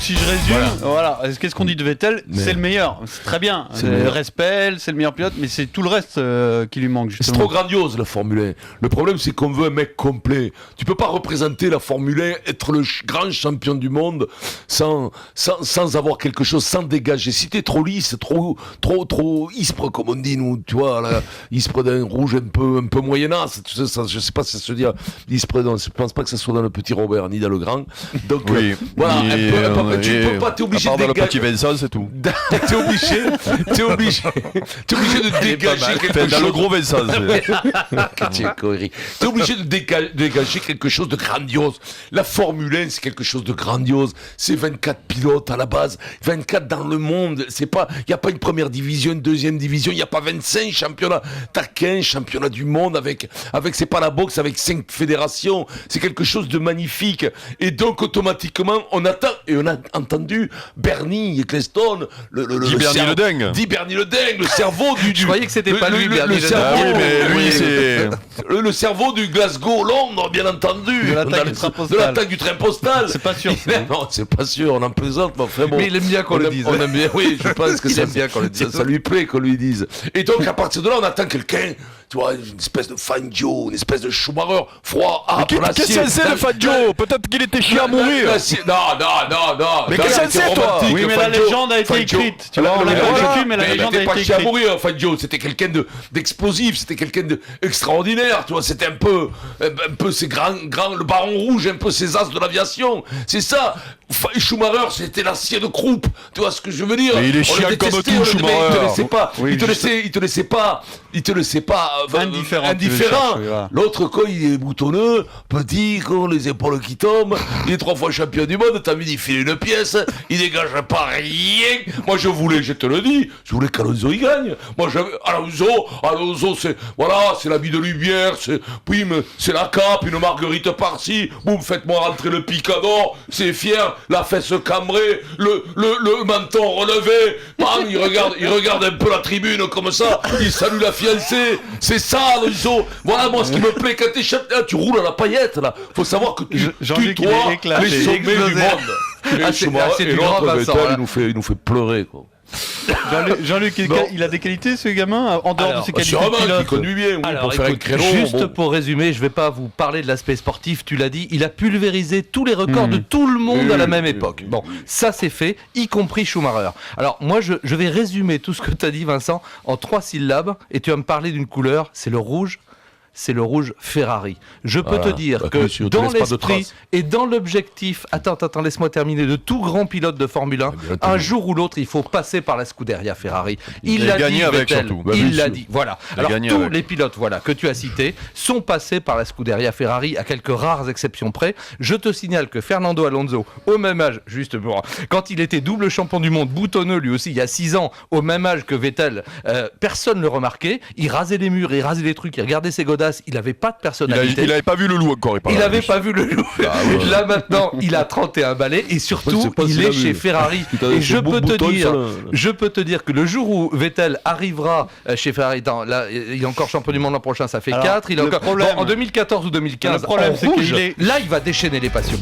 si je résume, voilà. Qu'est-ce qu'on dit de Vettel ? C'est le meilleur, c'est très bien. C'est le respect, c'est le meilleur pilote, mais c'est tout le reste qui lui manque justement. C'est trop grandiose la Formule 1. Le problème, c'est qu'on veut un mec complet. Tu peux pas représenter la Formule 1, être le grand champion du monde sans avoir quelque chose, sans dégager. Si t'es trop lisse, trop ispre, comme on dit nous, tu vois, là, ispre d'un rouge un peu moyennasse, tu sais, ça, je sais pas si ça se dit ispre, non, je pense pas que ça soit dans le petit Robert ni dans le grand. Donc voilà, tu peux pas, t'es obligé de dégager. Dans le petit Vincent, c'est tout. T'es obligé de dégager quelque chose. Dans le gros Vincent. T'es obligé de dégager quelque chose de grandiose. La Formule 1, c'est quelque chose de grandiose. C'est 24 pilotes à la base, 24 dans le monde. C'est pas, il y a pas une première division, une deuxième division, il y a pas 25 championnats. T'as 15 championnats du monde avec c'est pas la boxe, avec 5 fédérations. C'est quelque chose de magnifique. Et donc automatiquement, on attend, et on a entendu Bernie Ecclestone, Dit Bernie le dingue, le cerveau du. Je croyais que c'était pas lui, Bernie le cerveau. Oui, mais lui, c'est le cerveau du Glasgow-Londres, bien entendu. De l'attaque du train postal. C'est pas sûr. Non, c'est pas sûr. On en plaisante, mais enfin bon. Mais il aime bien qu'on le dise. On aime bien. Oui, je pense que il aime bien qu'on le dise. Ça lui plaît qu'on lui dise. Et donc à partir de là, on attend quelqu'un. Tu vois, une espèce de Fangio, une espèce de Schumacher, froid, âpre, l'acier. Qu'est-ce que c'est le Fangio ? Peut-être qu'il était chiant à mourir. Non. Mais qu'est-ce que c'est, toi ? Oui, mais la légende a été écrite. Tu vois, on l'a pas vécu, mais la légende a été écrite. Il était pas chiant à mourir, Fangio. C'était quelqu'un d'explosif, c'était quelqu'un d'extraordinaire. Tu vois, c'était un peu ces grands, le baron rouge, un peu ces as de l'aviation. C'est ça. Schumacher, c'était l'acier de croupe. Tu vois ce que je veux dire ? Mais il est chiant comme tout, Schumacher. Il te laissait pas indifférent. L'autre, quand il est boutonneux, petit, quand les épaules qui tombent, il est 3 fois champion du monde, t'as mis d'y filer une pièce, il dégage pas rien. Moi, je te le dis, je voulais qu'Alonso y gagne. Moi, Alonso, c'est l'habit de lumière, c'est la cape, une marguerite par-ci, boum, faites-moi rentrer le picador, c'est fier, la fesse cambrée, le menton relevé, bam, il regarde un peu la tribune comme ça, il salue la fiancée, c'est ça, Alonso. Voilà, moi, ce qui me plaît, quand t'es champion, tu roules à la paillette, là. Faut savoir que tu tutoies les sommets du monde. C'est du grand Vincent. Il nous fait pleurer, quoi. Jean-Luc, il a des qualités, ce gamin, en dehors de ses qualités de pilote. Il conduit bien, alors, pour faire un créneau. Juste pour résumer, je vais pas vous parler de l'aspect sportif, tu l'as dit, il a pulvérisé tous les records de tout le monde à la même époque. Bon, ça c'est fait, y compris Schumacher. Alors moi, je vais résumer tout ce que tu as dit, Vincent, en 3 syllabes, et tu vas me parler d'une couleur, c'est le rouge. C'est le rouge Ferrari. Je peux te dire que dans l'esprit et dans l'objectif, attends, laisse-moi terminer, de tout grand pilote de Formule 1, un jour ou l'autre, il faut passer par la Scuderia Ferrari. Il l'a dit, Vettel, il l'a dit. Voilà. Alors tous les pilotes que tu as cités sont passés par la Scuderia Ferrari, à quelques rares exceptions près. Je te signale que Fernando Alonso, au même âge, juste pour, quand il était double champion du monde, boutonneux lui aussi, il y a 6 ans, au même âge que Vettel, personne ne le remarquait. Il rasait les murs, il rasait les trucs, il regardait ses godasses. Il n'avait pas de personnalité. Il n'avait pas vu le loup encore. Il n'avait pas vu le loup. Là maintenant, il a 31 balais et surtout, il est chez Ferrari. Et je peux te dire que le jour où Vettel arrivera chez Ferrari, là, il est encore champion du monde l'an prochain, ça fait 4. En 2014 ou 2015, le problème, c'est rouge, là, il va déchaîner les passions.